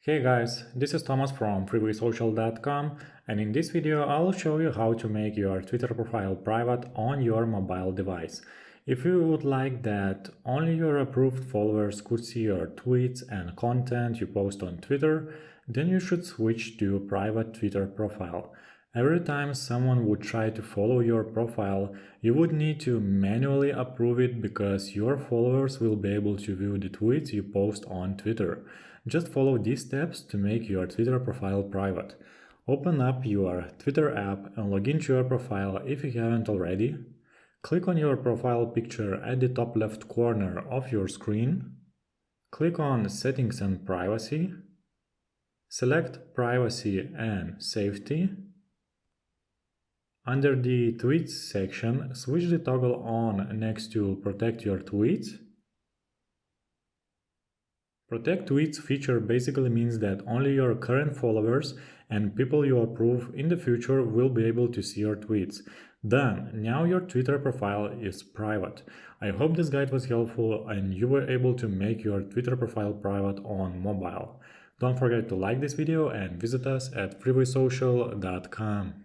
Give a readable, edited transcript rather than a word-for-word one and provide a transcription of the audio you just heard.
Hey guys, this is Thomas from freewaysocial.com, and in this video I'll show you how to make your Twitter profile private on your mobile device. If you would like that only your approved followers could see your tweets and content you post on Twitter, then you should switch to private Twitter profile. Every time someone would try to follow your profile, you would need to manually approve it because your followers will be able to view the tweets you post on Twitter. Just follow these steps to make your Twitter profile private. Open up your Twitter app and log into your profile if you haven't already. Click on your profile picture at the top left corner of your screen. Click on Settings and Privacy. Select Privacy and Safety. Under the Tweets section, switch the toggle on next to Protect Your Tweets. Protect Tweets feature basically means that only your current followers and people you approve in the future will be able to see your tweets. Done. Now your Twitter profile is private. I hope this guide was helpful and you were able to make your Twitter profile private on mobile. Don't forget to like this video and visit us at freewaysocial.com.